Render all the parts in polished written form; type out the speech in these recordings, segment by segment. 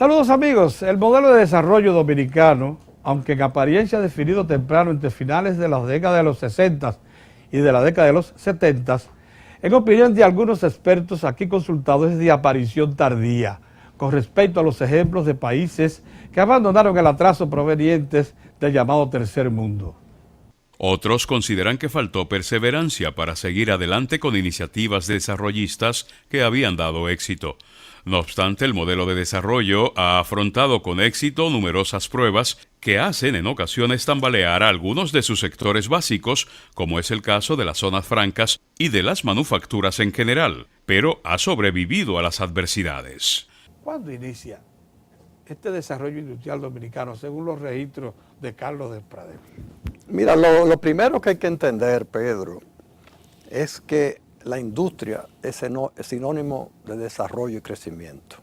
Saludos amigos, el modelo de desarrollo dominicano, aunque en apariencia definido temprano entre finales de la década de los 60 y de la década de los 70, en opinión de algunos expertos aquí consultados es de aparición tardía, con respecto a los ejemplos de países que abandonaron el atraso provenientes del llamado tercer mundo. Otros consideran que faltó perseverancia para seguir adelante con iniciativas desarrollistas que habían dado éxito. No obstante, el modelo de desarrollo ha afrontado con éxito numerosas pruebas que hacen en ocasiones tambalear a algunos de sus sectores básicos, como es el caso de las zonas francas y de las manufacturas en general, pero ha sobrevivido a las adversidades. ¿Cuándo inicia este desarrollo industrial dominicano, según los registros de Carlos del Pradel? Mira, lo primero que hay que entender, Pedro, es que la industria es sinónimo de desarrollo y crecimiento.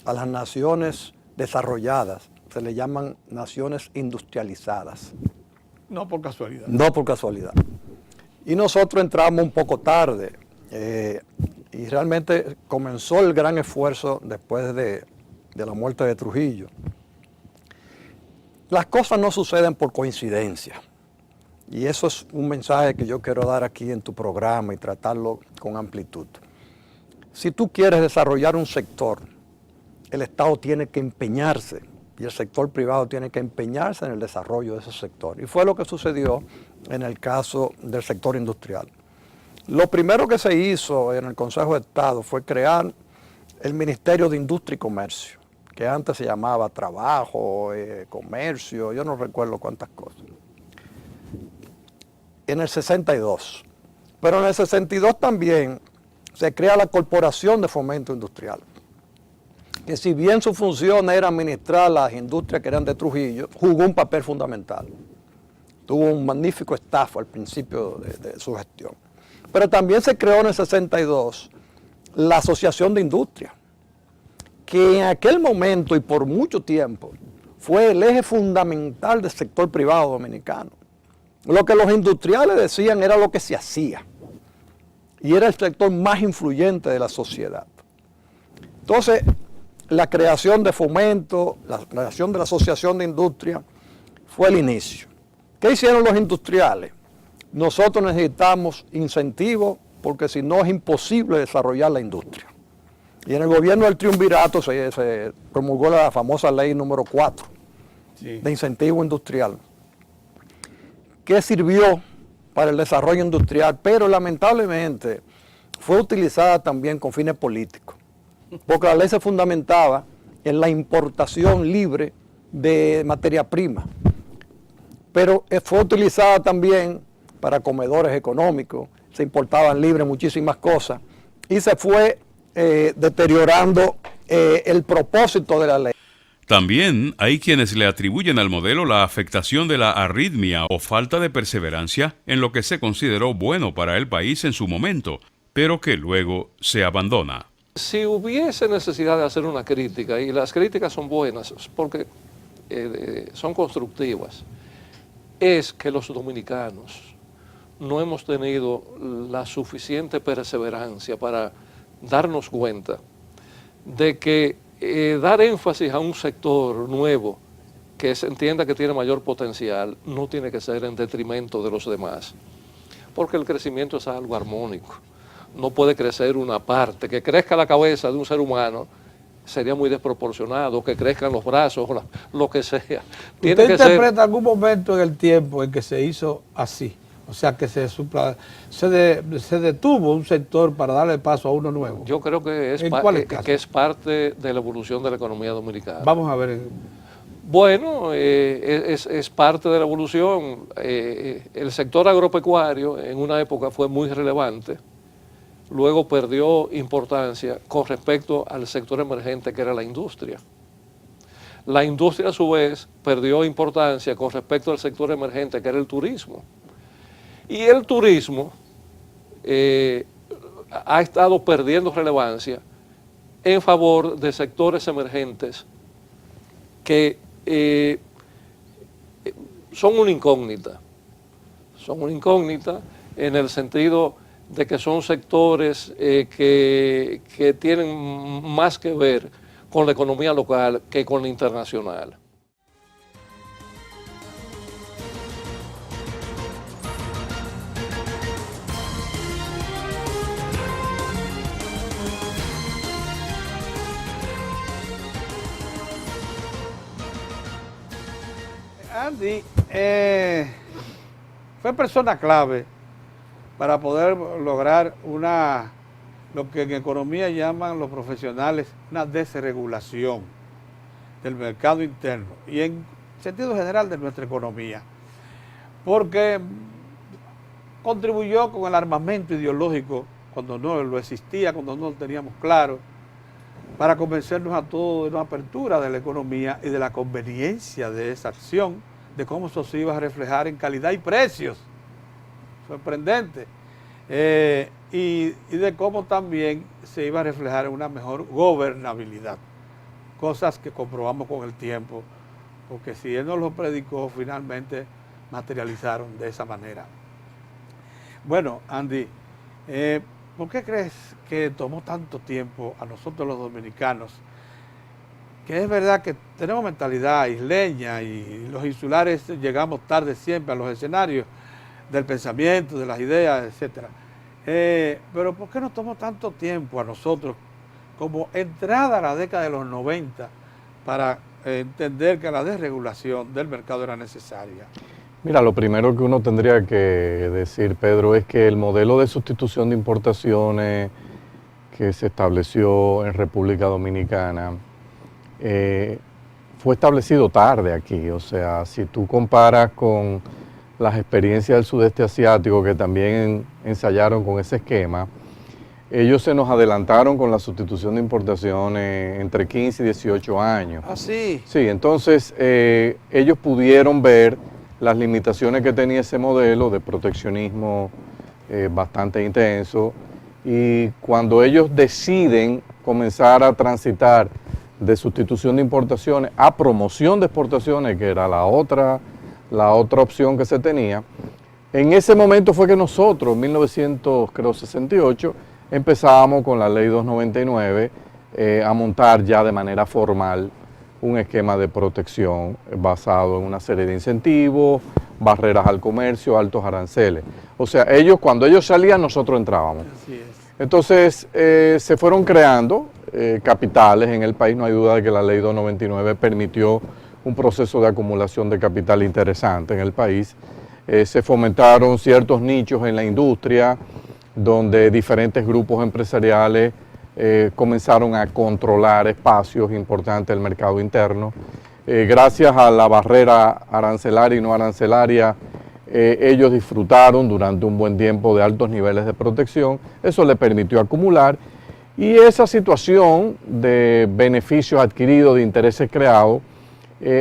A las naciones desarrolladas se le llaman naciones industrializadas. No por casualidad. No por casualidad. Y nosotros entramos un poco tarde y realmente comenzó el gran esfuerzo después de la muerte de Trujillo. Las cosas no suceden por coincidencia. Y eso es un mensaje que yo quiero dar aquí en tu programa y tratarlo con amplitud. Si tú quieres desarrollar un sector, el Estado tiene que empeñarse y el sector privado tiene que empeñarse en el desarrollo de ese sector. Y fue lo que sucedió en el caso del sector industrial. Lo primero que se hizo en el Consejo de Estado fue crear el Ministerio de Industria y Comercio, que antes se llamaba Trabajo, Comercio, yo no recuerdo cuántas cosas. En el 62. Pero en el 62 también se crea la Corporación de Fomento Industrial, que si bien su función era administrar las industrias que eran de Trujillo, jugó un papel fundamental. Tuvo un magnífico staff al principio de su gestión. Pero también se creó en el 62 la Asociación de Industria, que en aquel momento y por mucho tiempo fue el eje fundamental del sector privado dominicano. Lo que los industriales decían era lo que se hacía y era el sector más influyente de la sociedad. Entonces, la creación de fomento, la creación de la Asociación de Industria fue el inicio. ¿Qué hicieron los industriales? Nosotros necesitamos incentivos porque si no es imposible desarrollar la industria. Y en el gobierno del triunvirato se promulgó la famosa ley número 4 de incentivo industrial, que sirvió para el desarrollo industrial, pero lamentablemente fue utilizada también con fines políticos, porque la ley se fundamentaba en la importación libre de materia prima, pero fue utilizada también para comedores económicos, se importaban libre muchísimas cosas, y se fue deteriorando el propósito de la ley. También hay quienes le atribuyen al modelo la afectación de la arritmia o falta de perseverancia en lo que se consideró bueno para el país en su momento, pero que luego se abandona. Si hubiese necesidad de hacer una crítica, y las críticas son buenas porque son constructivas, es que los dominicanos no hemos tenido la suficiente perseverancia para darnos cuenta de que dar énfasis a un sector nuevo que se entienda que tiene mayor potencial no tiene que ser en detrimento de los demás, porque el crecimiento es algo armónico. No puede crecer una parte, que crezca la cabeza de un ser humano sería muy desproporcionado, que crezcan los brazos, lo que sea. ¿Usted interpreta algún momento en el tiempo en que se hizo así? O sea, que se detuvo un sector para darle paso a uno nuevo. Yo creo que es parte de la evolución de la economía dominicana. Vamos a ver. Bueno, es parte de la evolución. El sector agropecuario en una época fue muy relevante, luego perdió importancia con respecto al sector emergente que era la industria. La industria a su vez perdió importancia con respecto al sector emergente que era el turismo. Y el turismo ha estado perdiendo relevancia en favor de sectores emergentes que son una incógnita. Son una incógnita en el sentido de que son sectores que tienen más que ver con la economía local que con la internacional. Andy fue persona clave para poder lograr lo que en economía llaman los profesionales una desregulación del mercado interno y en sentido general de nuestra economía, porque contribuyó con el armamento ideológico cuando no lo existía, cuando no lo teníamos claro, para convencernos a todos de una apertura de la economía y de la conveniencia de esa acción, de cómo eso se iba a reflejar en calidad y precios. Sorprendente. Y de cómo también se iba a reflejar en una mejor gobernabilidad. Cosas que comprobamos con el tiempo, porque si él nos lo predicó, finalmente materializaron de esa manera. Bueno, Andy, ¿por qué crees que tomó tanto tiempo a nosotros los dominicanos? Que es verdad que tenemos mentalidad isleña y los insulares llegamos tarde siempre a los escenarios del pensamiento, de las ideas, etc. Pero ¿por qué nos tomó tanto tiempo a nosotros, como entrada a la década de los 90, para entender que la desregulación del mercado era necesaria? Mira, lo primero que uno tendría que decir, Pedro, es que el modelo de sustitución de importaciones que se estableció en República Dominicana fue establecido tarde aquí. O sea, si tú comparas con las experiencias del sudeste asiático que también ensayaron con ese esquema, ellos se nos adelantaron con la sustitución de importaciones entre 15 y 18 años. ¿Ah, sí? Sí, entonces ellos pudieron ver las limitaciones que tenía ese modelo de proteccionismo bastante intenso, y cuando ellos deciden comenzar a transitar de sustitución de importaciones a promoción de exportaciones, que era la otra opción que se tenía, en ese momento fue que nosotros, en 1968, empezábamos con la Ley 299 a montar ya de manera formal un esquema de protección basado en una serie de incentivos, barreras al comercio, altos aranceles. O sea, cuando ellos salían, nosotros entrábamos. Así es. Entonces, se fueron creando capitales en el país. No hay duda de que la Ley 299 permitió un proceso de acumulación de capital interesante en el país. Se fomentaron ciertos nichos en la industria, donde diferentes grupos empresariales comenzaron a controlar espacios importantes del mercado interno. Gracias a la barrera arancelaria y no arancelaria, ellos disfrutaron durante un buen tiempo de altos niveles de protección. Eso les permitió acumular, y esa situación de beneficios adquiridos, de intereses creados,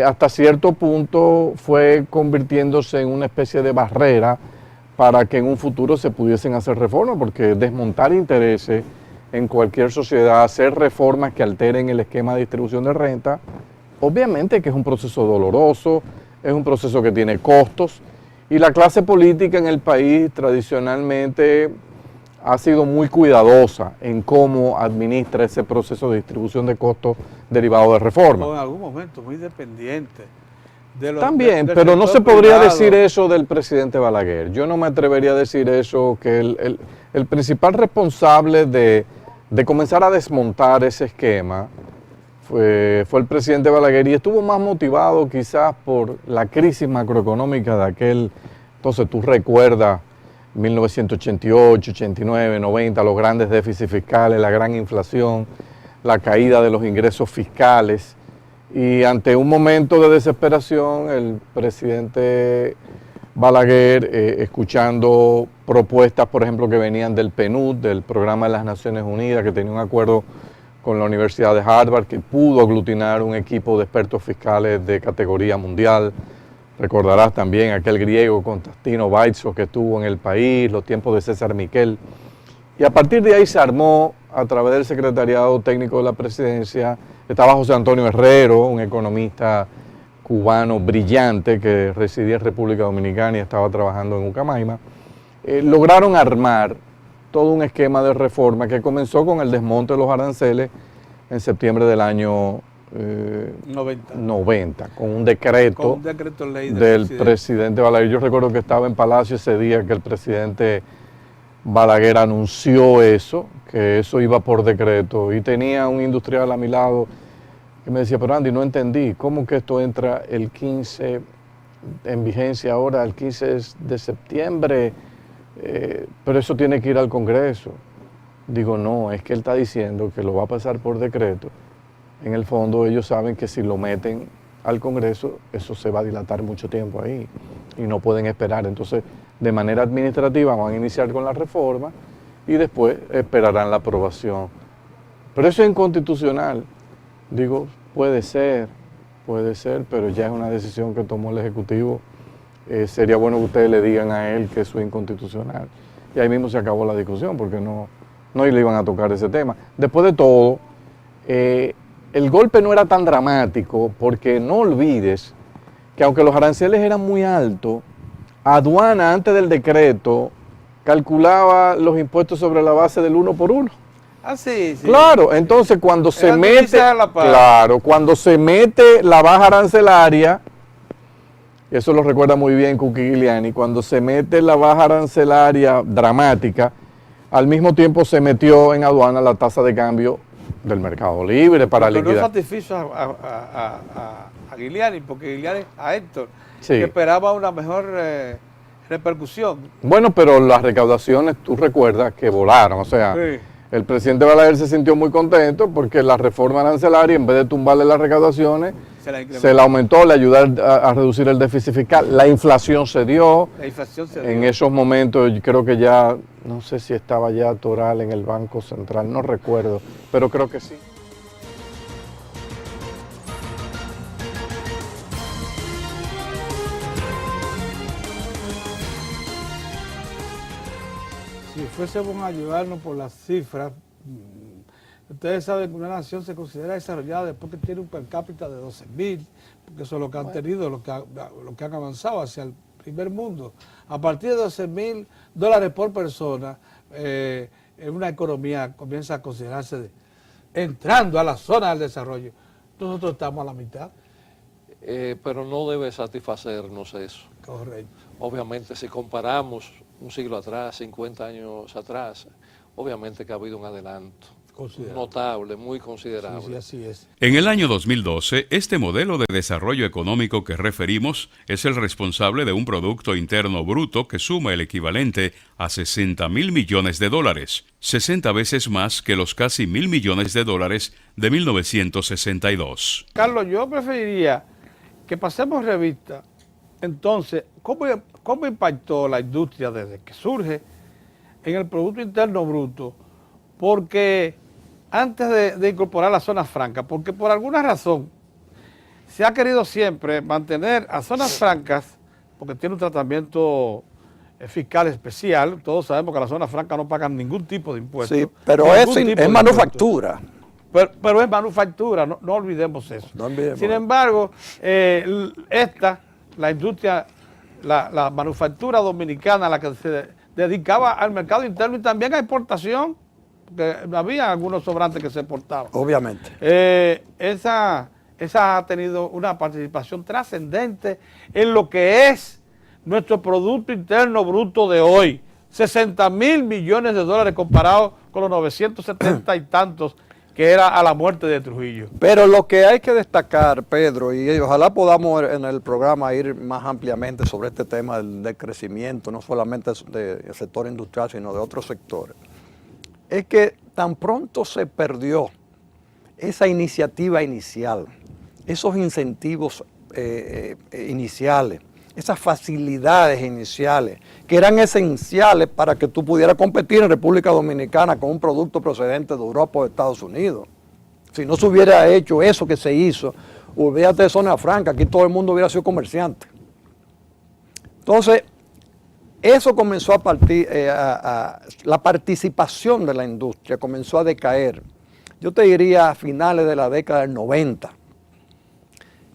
hasta cierto punto fue convirtiéndose en una especie de barrera para que en un futuro se pudiesen hacer reformas, porque desmontar intereses en cualquier sociedad, hacer reformas que alteren el esquema de distribución de renta, obviamente que es un proceso doloroso, es un proceso que tiene costos, y la clase política en el país tradicionalmente ha sido muy cuidadosa en cómo administra ese proceso de distribución de costos derivado de reformas. O en algún momento muy dependiente. También, pero no se podría decir eso del presidente Balaguer. Yo no me atrevería a decir eso, que el principal responsable de comenzar a desmontar ese esquema fue el presidente Balaguer, y estuvo más motivado quizás por la crisis macroeconómica de aquel. Entonces tú recuerdas 1988, 89, 90, los grandes déficits fiscales, la gran inflación, la caída de los ingresos fiscales. Y ante un momento de desesperación, el presidente Balaguer, escuchando propuestas, por ejemplo, que venían del PNUD, del Programa de las Naciones Unidas, que tenía un acuerdo con la Universidad de Harvard, que pudo aglutinar un equipo de expertos fiscales de categoría mundial. Recordarás también aquel griego Constantino Vaitsos que estuvo en el país, los tiempos de César Miquel. Y a partir de ahí se armó, a través del Secretariado Técnico de la Presidencia, estaba José Antonio Herrero, un economista cubano brillante que residía en República Dominicana y estaba trabajando en Ucamaima. Lograron armar todo un esquema de reforma que comenzó con el desmonte de los aranceles, en septiembre del año 90, con un decreto, ley del presidente Balaguer. Yo recuerdo que estaba en Palacio ese día que el presidente Balaguer anunció eso, que eso iba por decreto, y tenía un industrial a mi lado que me decía, pero Andy, no entendí, ¿cómo que esto entra el 15 en vigencia ahora, el 15 de septiembre? Pero eso tiene que ir al Congreso. Digo, no, es que él está diciendo que lo va a pasar por decreto. En el fondo ellos saben que si lo meten al Congreso, eso se va a dilatar mucho tiempo ahí y no pueden esperar. Entonces, de manera administrativa van a iniciar con la reforma y después esperarán la aprobación. Pero eso es inconstitucional. Digo, puede ser, pero ya es una decisión que tomó el Ejecutivo. Sería bueno que ustedes le digan a él que eso es inconstitucional. Y ahí mismo se acabó la discusión porque no le iban a tocar ese tema. Después de todo, el golpe no era tan dramático porque no olvides que aunque los aranceles eran muy altos, aduana antes del decreto calculaba los impuestos sobre la base del 1 por 1. Ah, sí, sí. Claro, entonces cuando se mete, cuando se mete la baja arancelaria, eso lo recuerda muy bien Kuki Giuliani, cuando se mete la baja arancelaria dramática, al mismo tiempo se metió en aduana la tasa de cambio del mercado libre para liquidar. No satisfizo a Giuliani, porque Giuliani, a Héctor, Sí. que esperaba una mejor repercusión. Bueno, pero las recaudaciones, tú recuerdas que volaron, o sea, Sí. el presidente Balaguer se sintió muy contento porque la reforma arancelaria, en vez de tumbarle las recaudaciones, se la aumentó, le ayudó a reducir el déficit fiscal. La inflación se dio. La inflación se En dio. esos momentos, yo creo que ya, no sé si estaba ya Toral en el Banco Central, no recuerdo, pero creo que sí. Si fuésemos a ayudarnos por las cifras, ustedes saben que una nación se considera desarrollada después que tiene un per cápita de 12.000, porque eso es lo que han tenido, lo que han avanzado hacia el primer mundo. A partir de $12.000 por persona, una economía comienza a considerarse entrando a la zona del desarrollo. Nosotros estamos a la mitad. Pero no debe satisfacernos eso. Correcto. Obviamente, si comparamos un siglo atrás, 50 años atrás, obviamente que ha habido un adelanto notable, muy considerable. Sí, sí, así es. En el año 2012, este modelo de desarrollo económico que referimos es el responsable de un Producto Interno Bruto que suma el equivalente a $60.000 millones, 60 veces más que los casi $1.000 millones de 1962. Carlos, yo preferiría que pasemos revista, entonces, ¿cómo impactó la industria desde que surge en el Producto Interno Bruto? Porque antes de incorporar las zonas francas, porque por alguna razón se ha querido siempre mantener a zonas francas, porque tiene un tratamiento fiscal especial. Todos sabemos que las zonas francas no pagan ningún tipo de impuestos. Sí, pero es manufactura. Pero es manufactura, no olvidemos eso. No olvidemos. Sin embargo, la industria, la manufactura dominicana, la que se dedicaba al mercado interno y también a exportación, porque había algunos sobrantes que se exportaban. Obviamente. Esa ha tenido una participación trascendente en lo que es nuestro Producto Interno Bruto de hoy. $60.000 millones comparado con los 970 y tantos que era a la muerte de Trujillo. Pero lo que hay que destacar, Pedro, y ojalá podamos en el programa ir más ampliamente sobre este tema del crecimiento, no solamente del sector industrial, sino de otros sectores, es que tan pronto se perdió esa iniciativa inicial, esos incentivos iniciales, esas facilidades iniciales que eran esenciales para que tú pudieras competir en República Dominicana con un producto procedente de Europa o de Estados Unidos. Si no se hubiera hecho eso que se hizo, olvídate de zona franca, aquí todo el mundo hubiera sido comerciante. Entonces, eso comenzó a partir, la participación de la industria comenzó a decaer. Yo te diría a finales de la década del 90,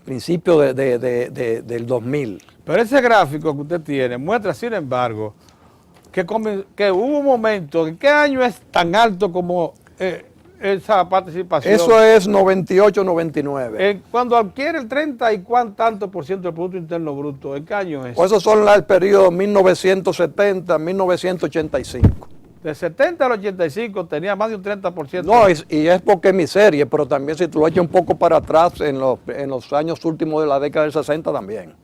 principio del 2000. Pero ese gráfico que usted tiene muestra, sin embargo, que hubo un momento, ¿en qué año es tan alto como esa participación? Eso es 98, 99. Cuando adquiere el 30 y tanto por ciento del Producto Interno Bruto, ¿en qué año es? O esos son el periodo 1970, 1985. De 70 al 85 tenía más de un 30%. No, y es porque es mi serie, pero también si tú lo echas un poco para atrás, en los años últimos de la década del 60 también.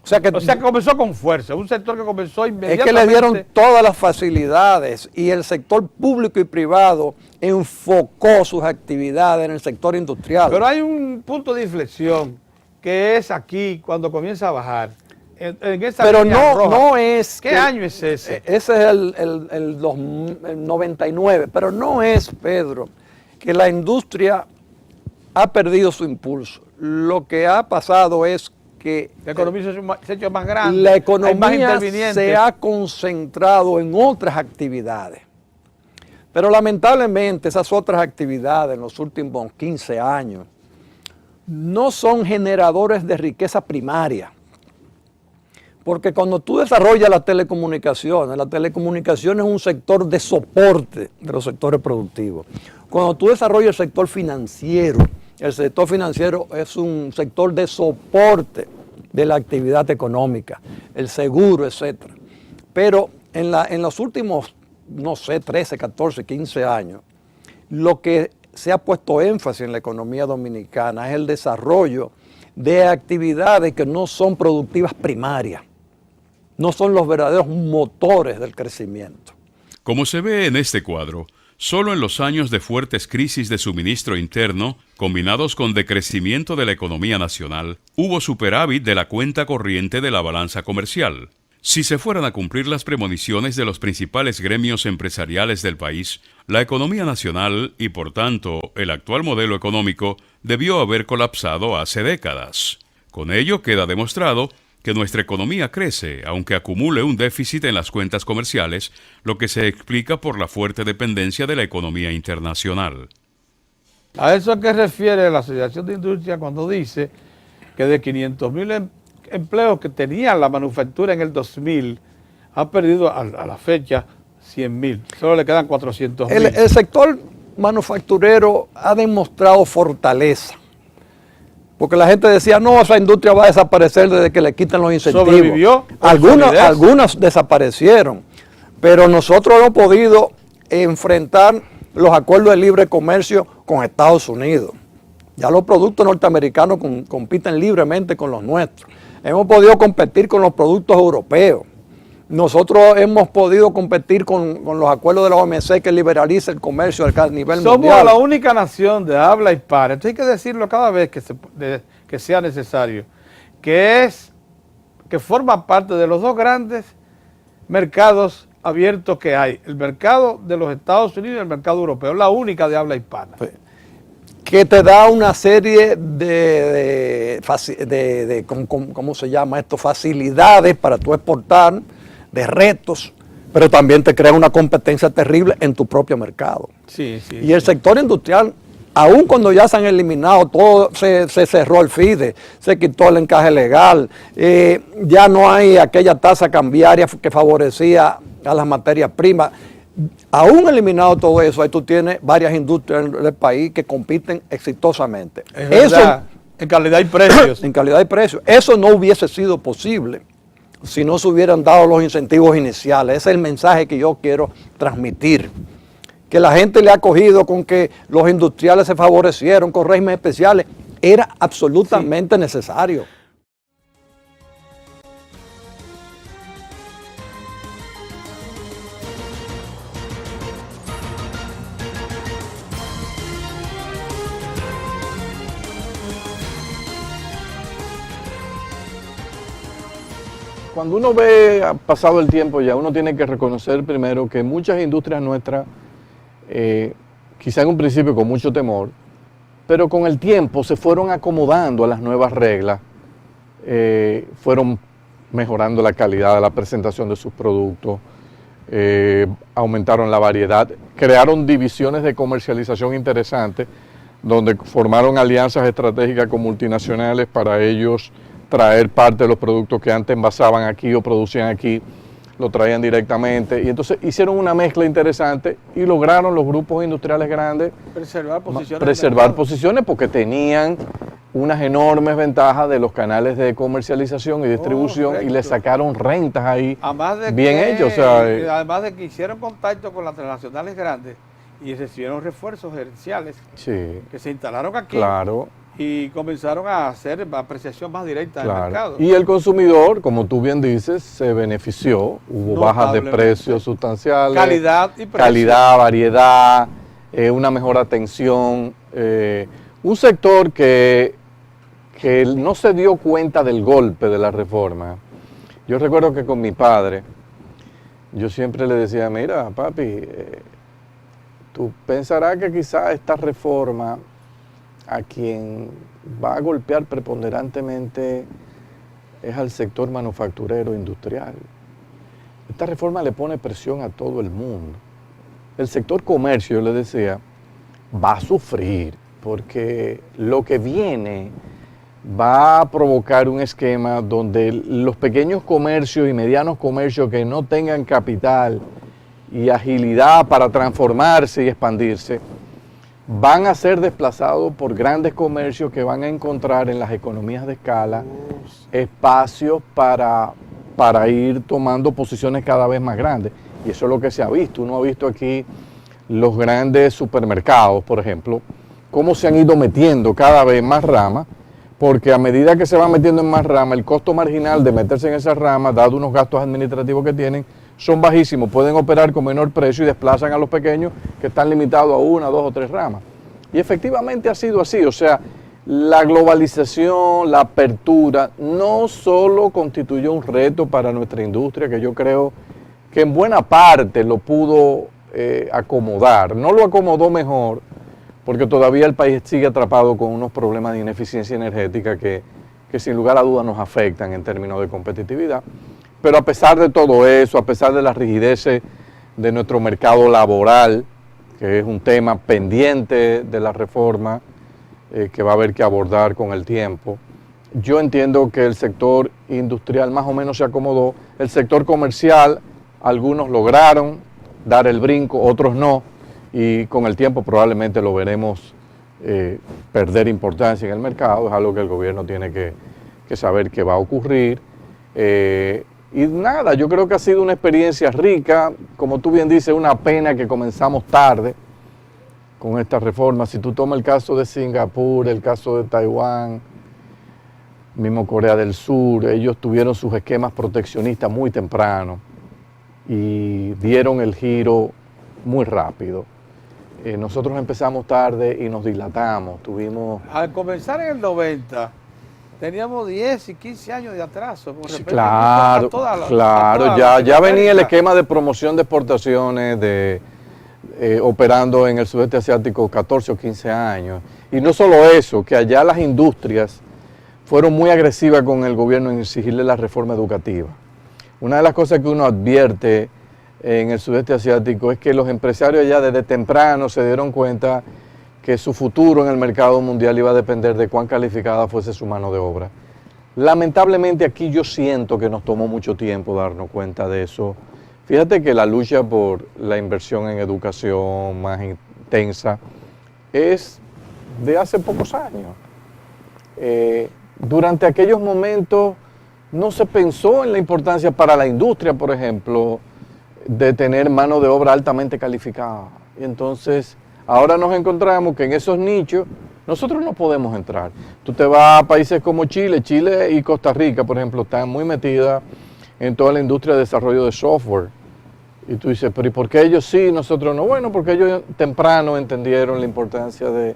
O sea que comenzó con fuerza, un sector que comenzó es inmediatamente. que le dieron todas las facilidades y el sector público y privado enfocó sus actividades en el sector industrial. Pero hay un punto de inflexión que es aquí, cuando comienza a bajar. En esa Pero línea roja. no es... ¿Qué año es ese? Ese es el 99, pero no es, Pedro, que la industria ha perdido su impulso. Lo que ha pasado es que la economía se ha hecho más grande, la hay más economía intervinientes. se ha concentrado en otras actividades. Pero lamentablemente esas otras actividades en los últimos 15 años no son generadores de riqueza primaria. Porque cuando tú desarrollas la telecomunicación es un sector de soporte de los sectores productivos. Cuando tú desarrollas el sector financiero es un sector de soporte de la actividad económica, el seguro, etc. Pero en los últimos, no sé, 13, 14, 15 años, lo que se ha puesto énfasis en la economía dominicana es el desarrollo de actividades que no son productivas primarias. No son los verdaderos motores del crecimiento. Como se ve en este cuadro, solo en los años de fuertes crisis de suministro interno, combinados con decrecimiento de la economía nacional, hubo superávit de la cuenta corriente de la balanza comercial. Si se fueran a cumplir las premoniciones de los principales gremios empresariales del país, la economía nacional y, por tanto, el actual modelo económico debió haber colapsado hace décadas. Con ello queda demostrado que nuestra economía crece, aunque acumule un déficit en las cuentas comerciales, lo que se explica por la fuerte dependencia de la economía internacional. A eso es que refiere la Asociación de Industria cuando dice que de 500.000 empleos que tenía la manufactura en el 2000, ha perdido a la fecha 100.000. Solo le quedan 400.000. El sector manufacturero ha demostrado fortaleza. Porque la gente decía, no, esa industria va a desaparecer desde que le quitan los incentivos. Sobrevivió. Algunas desaparecieron, pero nosotros hemos podido enfrentar los acuerdos de libre comercio con Estados Unidos. Ya los productos norteamericanos compiten libremente con los nuestros. Hemos podido competir con los productos europeos. Nosotros hemos podido competir con los acuerdos de la OMC que liberaliza el comercio a nivel mundial. Somos la única nación de habla hispana, esto hay que decirlo cada vez que sea necesario, que forma parte de los dos grandes mercados abiertos que hay, el mercado de los Estados Unidos y el mercado europeo, la única de habla hispana. Que te da una serie ¿cómo se llama esto? Facilidades para tú exportar, de retos, pero también te crea una competencia terrible en tu propio mercado. Sí. Y el sector industrial, aun cuando ya se han eliminado, todo se cerró el FIDE, se quitó el encaje legal, ya no hay aquella tasa cambiaria que favorecía a las materias primas. Aún eliminado todo eso, ahí tú tienes varias industrias del país que compiten exitosamente. Es verdad, en calidad y precios. En calidad y precios. Eso no hubiese sido posible si no se hubieran dado los incentivos iniciales. Ese es el mensaje que yo quiero transmitir. Que la gente le ha cogido con que los industriales se favorecieron con regímenes especiales. Era absolutamente necesario. Cuando uno ve, pasado el tiempo ya, uno tiene que reconocer primero que muchas industrias nuestras, quizá en un principio con mucho temor, pero con el tiempo se fueron acomodando a las nuevas reglas, fueron mejorando la calidad de la presentación de sus productos, aumentaron la variedad, crearon divisiones de comercialización interesantes, donde formaron alianzas estratégicas con multinacionales para ellos traer parte de los productos que antes envasaban aquí o producían aquí lo traían directamente, y entonces hicieron una mezcla interesante y lograron los grupos industriales grandes preservar posiciones porque tenían unas enormes ventajas de los canales de comercialización y distribución y le sacaron rentas ahí bien hechas. O sea, además de que hicieron contacto con las transnacionales grandes y recibieron refuerzos gerenciales sí, que se instalaron aquí. Claro. Y comenzaron a hacer apreciación más directa del mercado. Y el consumidor, como tú bien dices, se benefició. Hubo bajas de precios sustanciales. Calidad y precio. Calidad, variedad, una mejor atención. Un sector que no se dio cuenta del golpe de la reforma. Yo recuerdo que con mi padre, yo siempre le decía, mira, papi, tú pensarás que quizás esta reforma a quien va a golpear preponderantemente es al sector manufacturero industrial. Esta reforma le pone presión a todo el mundo. El sector comercio, yo le decía, va a sufrir porque lo que viene va a provocar un esquema donde los pequeños comercios y medianos comercios que no tengan capital y agilidad para transformarse y expandirse, van a ser desplazados por grandes comercios que van a encontrar en las economías de escala espacios para ir tomando posiciones cada vez más grandes. Y eso es lo que se ha visto. Uno ha visto aquí los grandes supermercados, por ejemplo, cómo se han ido metiendo cada vez más ramas, porque a medida que se van metiendo en más ramas, el costo marginal de meterse en esas ramas, dado unos gastos administrativos que tienen, son bajísimos, pueden operar con menor precio y desplazan a los pequeños que están limitados a una, dos o tres ramas. Y efectivamente ha sido así, o sea, la globalización, la apertura, no solo constituyó un reto para nuestra industria, que yo creo que en buena parte lo pudo acomodar, no lo acomodó mejor, porque todavía el país sigue atrapado con unos problemas de ineficiencia energética que sin lugar a dudas nos afectan en términos de competitividad. Pero a pesar de todo eso, a pesar de las rigideces de nuestro mercado laboral, que es un tema pendiente de la reforma que va a haber que abordar con el tiempo, yo entiendo que el sector industrial más o menos se acomodó. El sector comercial, algunos lograron dar el brinco, otros no, y con el tiempo probablemente lo veremos perder importancia en el mercado. Es algo que el gobierno tiene que saber que va a ocurrir. Y nada, yo creo que ha sido una experiencia rica, como tú bien dices, una pena que comenzamos tarde con esta reforma. Si tú tomas el caso de Singapur, el caso de Taiwán, mismo Corea del Sur, ellos tuvieron sus esquemas proteccionistas muy temprano y dieron el giro muy rápido. Nosotros empezamos tarde y nos dilatamos, Al comenzar en el 90... teníamos 10 y 15 años de atraso. Sí, claro, ya venía el esquema de promoción de exportaciones operando en el sudeste asiático 14 o 15 años. Y no solo eso, que allá las industrias fueron muy agresivas con el gobierno en exigirle la reforma educativa. Una de las cosas que uno advierte en el sudeste asiático es que los empresarios allá desde temprano se dieron cuenta que su futuro en el mercado mundial iba a depender de cuán calificada fuese su mano de obra. Lamentablemente aquí yo siento que nos tomó mucho tiempo darnos cuenta de eso. Fíjate que la lucha por la inversión en educación más intensa es de hace pocos años. Durante aquellos momentos no se pensó en la importancia para la industria, por ejemplo, de tener mano de obra altamente calificada. Y entonces ahora nos encontramos que en esos nichos nosotros no podemos entrar. Tú te vas a países como Chile y Costa Rica, por ejemplo, están muy metidas en toda la industria de desarrollo de software. Y tú dices, pero ¿y por qué ellos sí, nosotros no? Bueno, porque ellos temprano entendieron la importancia de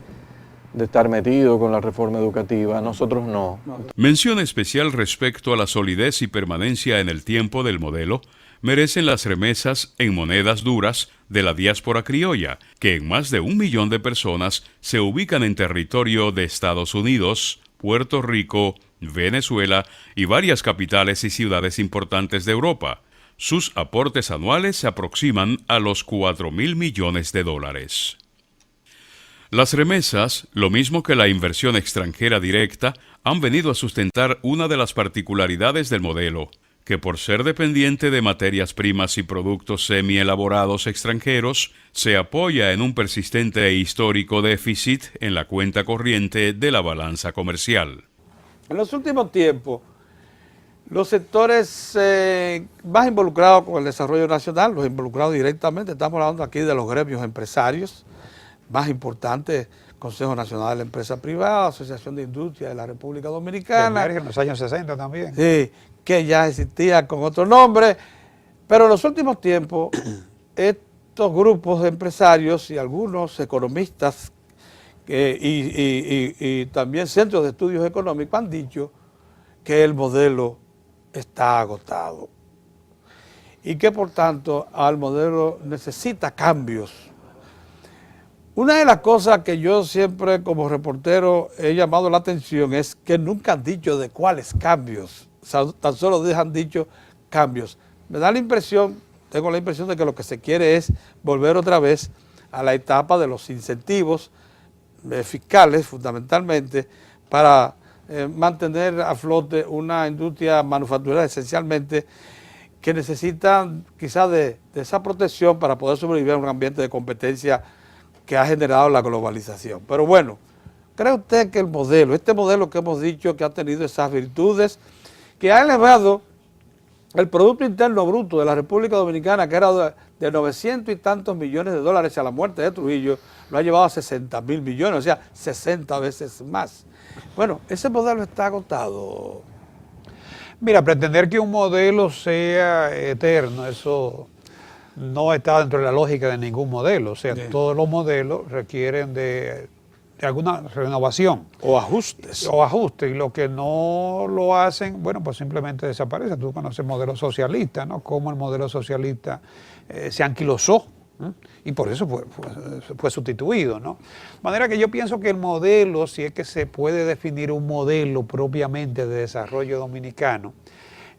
estar metidos con la reforma educativa, nosotros no. Mención especial respecto a la solidez y permanencia en el tiempo del modelo merecen las remesas en monedas duras de la diáspora criolla, que en más de 1 millón de personas se ubican en territorio de Estados Unidos, Puerto Rico, Venezuela y varias capitales y ciudades importantes de Europa. Sus aportes anuales se aproximan a los 4.000 millones de dólares. Las remesas, lo mismo que la inversión extranjera directa, han venido a sustentar una de las particularidades del modelo, que que por ser dependiente de materias primas y productos semi-elaborados extranjeros, se apoya en un persistente e histórico déficit en la cuenta corriente de la balanza comercial. En los últimos tiempos, los sectores más involucrados con el desarrollo nacional, los involucrados directamente, estamos hablando aquí de los gremios empresarios más importantes, Consejo Nacional de la Empresa Privada, Asociación de Industria de la República Dominicana. En los años 60 también. Sí, que ya existía con otro nombre, pero en los últimos tiempos estos grupos de empresarios y algunos economistas y también centros de estudios económicos han dicho que el modelo está agotado y que por tanto al modelo necesita cambios. Una de las cosas que yo siempre como reportero he llamado la atención es que nunca han dicho de cuáles cambios, tan solo han dicho cambios. Me da la impresión, tengo la impresión de que lo que se quiere es volver otra vez a la etapa de los incentivos fiscales fundamentalmente para mantener a flote una industria manufacturera esencialmente que necesita quizás de esa protección para poder sobrevivir en un ambiente de competencia que ha generado la globalización. Pero bueno, ¿cree usted que este modelo que hemos dicho que ha tenido esas virtudes, que ha elevado el Producto Interno Bruto de la República Dominicana, que era de 900 y tantos millones de dólares a la muerte de Trujillo, lo ha llevado a 60.000 millones, o sea, 60 veces más? Bueno, ese modelo está agotado. Mira, pretender que un modelo sea eterno, eso no está dentro de la lógica de ningún modelo. O sea, todos los modelos requieren de alguna renovación. O ajustes. O ajustes. Y lo que no lo hacen, bueno, pues simplemente desaparece. Tú conoces el modelo socialista, ¿no? Cómo el modelo socialista se anquilosó, ¿no? Y por eso fue sustituido, ¿no? De manera que yo pienso que el modelo, si es que se puede definir un modelo propiamente de desarrollo dominicano,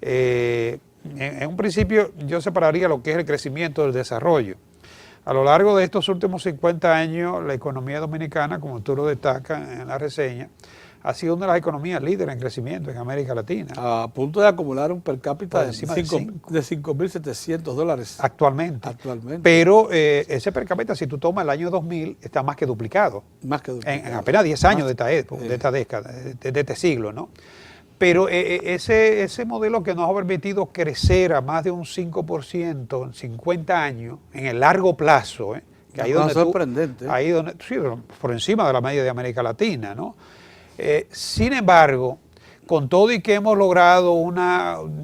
en un principio yo separaría lo que es el crecimiento del desarrollo. A lo largo de estos últimos 50 años, la economía dominicana, como tú lo destacas en la reseña, ha sido una de las economías líderes en crecimiento en América Latina. A punto de acumular un per cápita de encima de 5.700 dólares. Actualmente. Actualmente. Pero ese per cápita, si tú tomas el año 2000, está más que duplicado. Más que duplicado. En apenas 10 años de esta época, de esta década, de este siglo, ¿no? Pero ese modelo que nos ha permitido crecer a más de un 5% en 50 años, en el largo plazo, que ahí donde sorprendente. Ahí donde, sí, por encima de la media de América Latina, ¿no? Sin embargo, con todo y que hemos logrado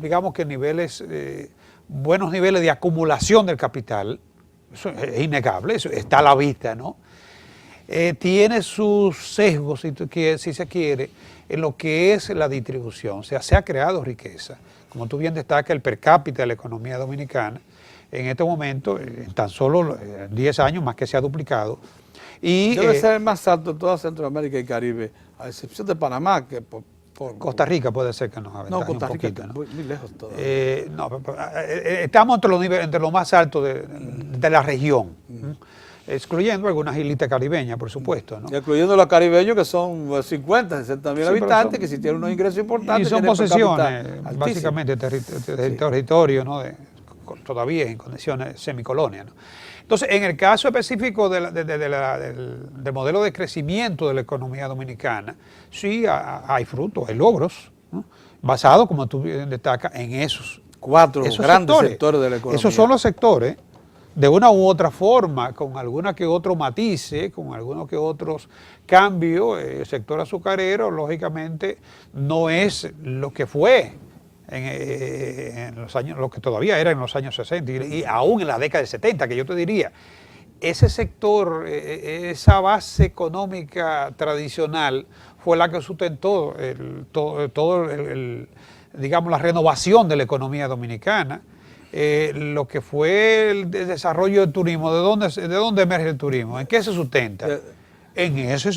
digamos que buenos niveles de acumulación del capital, eso es innegable, eso está a la vista, ¿no? Tiene sus sesgos, si se quiere, en lo que es la distribución. O sea, se ha creado riqueza. Como tú bien destacas, el per cápita de la economía dominicana, en este momento, en tan solo 10 años, más que se ha duplicado. Y debe ser el más alto de toda Centroamérica y Caribe, a excepción de Panamá, que por Costa Rica puede ser que nos aventaje Costa un Rica poquito, ¿no? muy lejos todavía. Estamos entre los más altos de la región, excluyendo algunas islitas caribeñas, por supuesto, ¿no? Y incluyendo los caribeños, que son 50, 60 mil habitantes, que si tienen unos ingresos importantes. Y son posesiones, básicamente, sí. territorio, ¿no? Todavía en condiciones semicolonias, ¿no? Entonces, en el caso específico del modelo de crecimiento de la economía dominicana, sí hay frutos, hay logros, ¿no? Basados, como tú bien destacas, en esos grandes sectores de la economía. Esos son los sectores, de una u otra forma, con alguna que otro matice, con algunos que otros cambios. El sector azucarero, lógicamente, no es lo que fue en los años, lo que todavía era en los años 60 y aún en la década del 70, que yo te diría, ese sector, esa base económica tradicional fue la que sustentó digamos, la renovación de la economía dominicana. Lo que fue el desarrollo del turismo, ¿de dónde emerge el turismo? ¿En qué se sustenta? En ese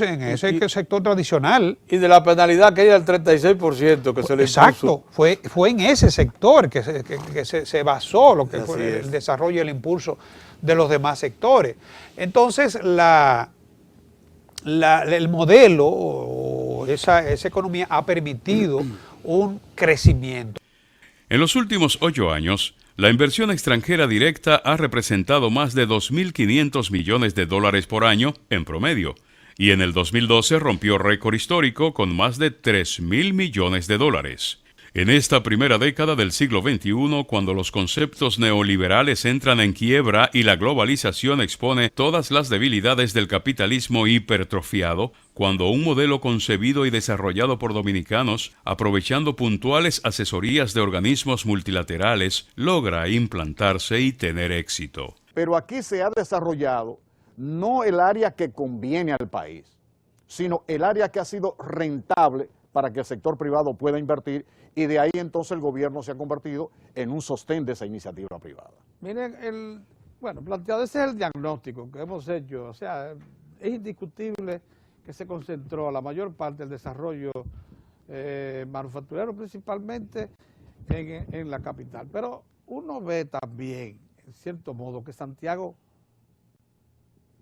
sector tradicional. Y de la penalidad que hay del 36% que se le Exacto, fue en ese sector que se basó lo que fue el desarrollo y el impulso de los demás sectores. Entonces, el modelo o esa economía ha permitido un crecimiento. En los últimos 8 años, la inversión extranjera directa ha representado más de 2.500 millones de dólares por año en promedio, y en el 2012 rompió récord histórico con más de 3.000 millones de dólares. En esta primera década del siglo XXI, cuando los conceptos neoliberales entran en quiebra y la globalización expone todas las debilidades del capitalismo hipertrofiado, cuando un modelo concebido y desarrollado por dominicanos, aprovechando puntuales asesorías de organismos multilaterales, logra implantarse y tener éxito. Pero aquí se ha desarrollado no el área que conviene al país, sino el área que ha sido rentable para que el sector privado pueda invertir, y de ahí entonces el gobierno se ha convertido en un sostén de esa iniciativa privada. Miren, planteado, ese es el diagnóstico que hemos hecho. O sea, es indiscutible que se concentró la mayor parte del desarrollo manufacturero principalmente en la capital. Pero uno ve también, en cierto modo, que Santiago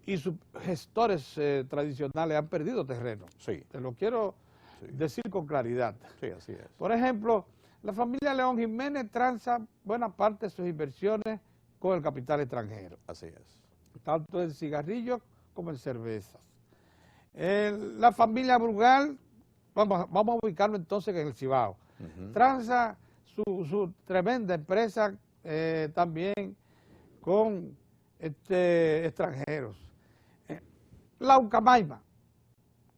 y sus gestores tradicionales han perdido terreno. Sí. Te lo quiero decir con claridad. Sí, así es. Por ejemplo, la familia León Jiménez transa buena parte de sus inversiones con el capital extranjero. Así es. Tanto en cigarrillos como en cervezas. La familia Brugal, vamos a ubicarlo entonces en el Cibao, transa su tremenda empresa también con extranjeros. La Ucamaima,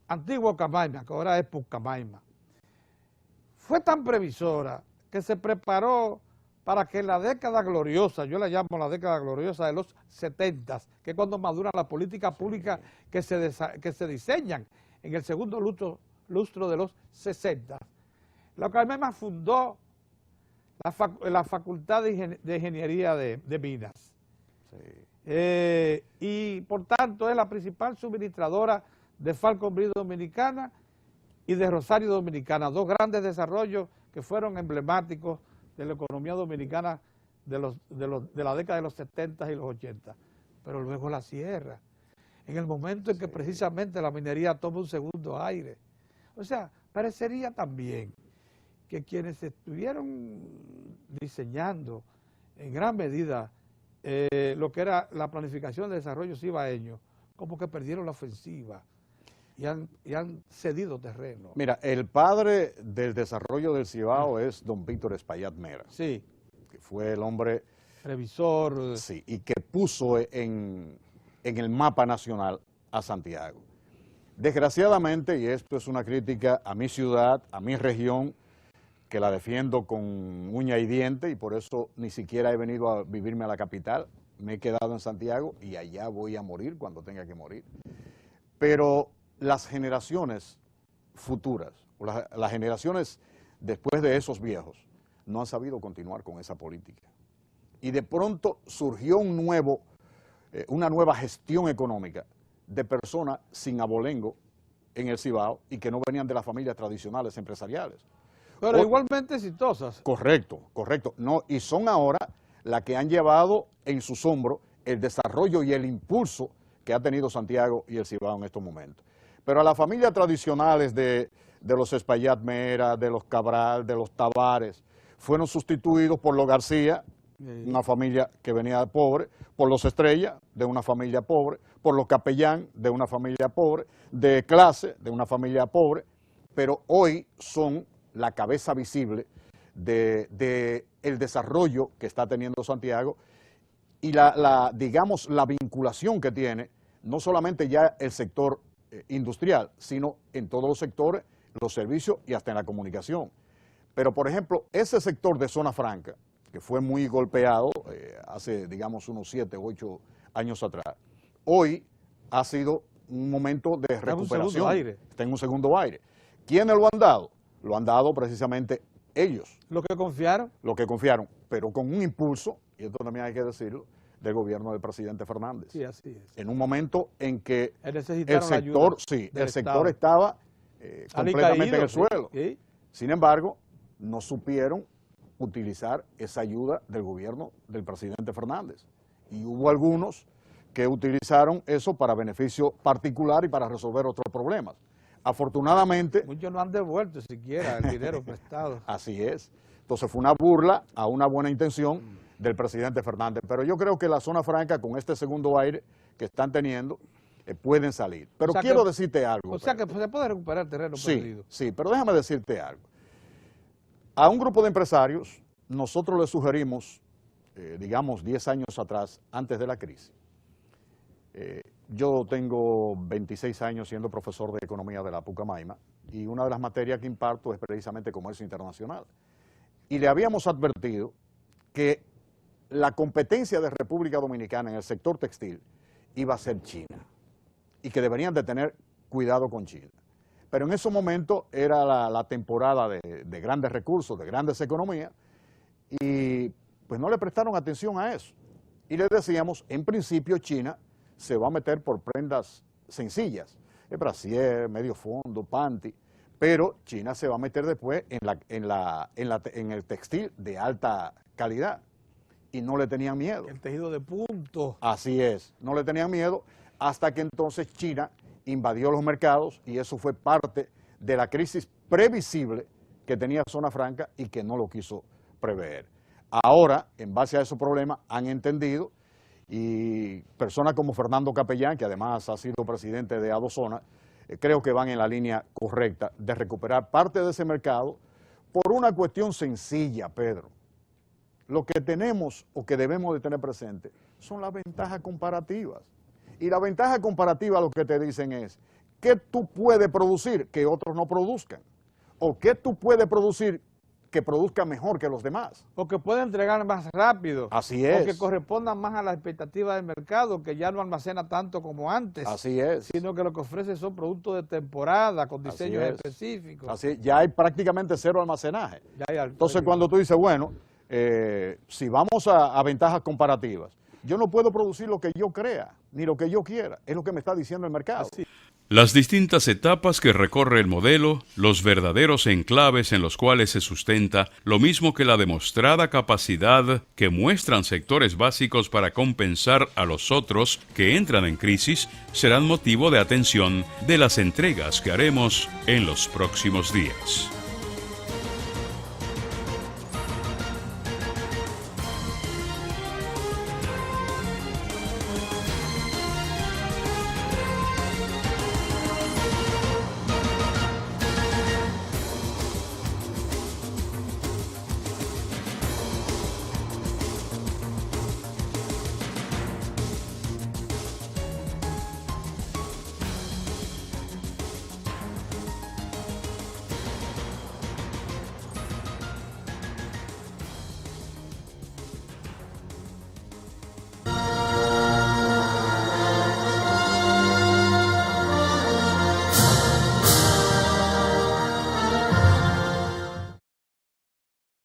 antiguo Camaima, que ahora es Pucamaima, fue tan previsora que se preparó para que en la década gloriosa, yo la llamo la década gloriosa de los 70, que es cuando maduran las políticas públicas que se diseñan en el segundo lustro de los 60. La Ucamaima fundó la Facultad de Ingeniería de Minas. Sí. Y por tanto es la principal suministradora de Falcon Bridge Dominicana y de Rosario Dominicana, dos grandes desarrollos que fueron emblemáticos de la economía dominicana de la década de los 70 y los 80. Pero luego la cierra, en el momento en que precisamente la minería toma un segundo aire. O sea, parecería también que quienes estuvieron diseñando en gran medida lo que era la planificación de desarrollo cibaeño, como que perdieron la ofensiva y han cedido terreno. Mira, el padre del desarrollo del Cibao es don Víctor Espaillat Mera. Sí. Que fue el hombre... Revisor. Sí, y que puso en el mapa nacional a Santiago. Desgraciadamente, y esto es una crítica a mi ciudad, a mi región, que la defiendo con uña y diente, y por eso ni siquiera he venido a vivirme a la capital, me he quedado en Santiago y allá voy a morir cuando tenga que morir. Pero las generaciones futuras, las generaciones después de esos viejos, no han sabido continuar con esa política. Y de pronto surgió una nueva gestión económica de personas sin abolengo en el Cibao y que no venían de las familias tradicionales empresariales. Pero igualmente exitosas. Correcto, correcto. No, y son ahora las que han llevado en sus hombros el desarrollo y el impulso que ha tenido Santiago y el Cibao en estos momentos. Pero a las familias tradicionales de los Espaillat Mera, de los Cabral, de los Tavares, fueron sustituidos por los García, una familia que venía de pobre, por los Estrella, de una familia pobre, por los Capellán, de una familia pobre, de Clase, de una familia pobre, pero hoy son la cabeza visible de el desarrollo que está teniendo Santiago y digamos, la vinculación que tiene, no solamente ya el sector industrial, sino en todos los sectores, los servicios y hasta en la comunicación. Pero, por ejemplo, ese sector de Zona Franca, que fue muy golpeado hace, digamos, unos 7 u 8 años atrás, hoy ha sido un momento de recuperación. Está en un segundo aire. ¿Quiénes lo han dado? Lo han dado precisamente ellos. ¿Los que confiaron? Los que confiaron, pero con un impulso, y esto también hay que decirlo, del gobierno del presidente Fernández. Sí, así es. En un momento en que el sector Estado. Estaba completamente caído, en el suelo. Sí. Sin embargo, no supieron utilizar esa ayuda del gobierno del presidente Fernández. Y hubo algunos que utilizaron eso para beneficio particular y para resolver otros problemas. Afortunadamente... Muchos no han devuelto siquiera el dinero prestado. Así es. Entonces fue una burla a una buena intención del presidente Fernández. Pero yo creo que la zona franca, con este segundo aire que están teniendo, pueden salir. Pero quiero decirte algo. O sea que se puede recuperar terreno perdido. Sí, pero déjame decirte algo. A un grupo de empresarios, nosotros les sugerimos, digamos 10 años atrás, antes de la crisis. Yo tengo 26 años siendo profesor de economía de la Pucamaima y una de las materias que imparto es precisamente comercio internacional. Y le habíamos advertido que la competencia de República Dominicana en el sector textil iba a ser China y que deberían de tener cuidado con China. Pero en ese momento era la temporada de grandes recursos, de grandes economías, y pues no le prestaron atención a eso. Y le decíamos, en principio China se va a meter por prendas sencillas, el brasier, medio fondo, panty, pero China se va a meter después en el textil de alta calidad. Y no le tenían miedo. El tejido de punto. Así es, no le tenían miedo hasta que entonces China invadió los mercados y eso fue parte de la crisis previsible que tenía Zona Franca y que no lo quiso prever. Ahora, en base a esos problemas, han entendido y personas como Fernando Capellán, que además ha sido presidente de Adozona, creo que van en la línea correcta de recuperar parte de ese mercado por una cuestión sencilla, Pedro. Lo que tenemos o que debemos de tener presente son las ventajas comparativas. Y la ventaja comparativa lo que te dicen es qué tú puedes producir que otros no produzcan. O qué tú puedes producir que produzca mejor que los demás. O que pueda entregar más rápido. Así es. O que corresponda más a la expectativa del mercado, que ya no almacena tanto como antes. Así es. Sino que lo que ofrece son productos de temporada, con diseños específicos. Así, ya hay prácticamente cero almacenaje. Entonces cuando tú dices, bueno, si vamos a ventajas comparativas, yo no puedo producir lo que yo crea, ni lo que yo quiera, es lo que me está diciendo el mercado. Así. Las distintas etapas que recorre el modelo, los verdaderos enclaves en los cuales se sustenta, lo mismo que la demostrada capacidad que muestran sectores básicos para compensar a los otros que entran en crisis, serán motivo de atención de las entregas que haremos en los próximos días.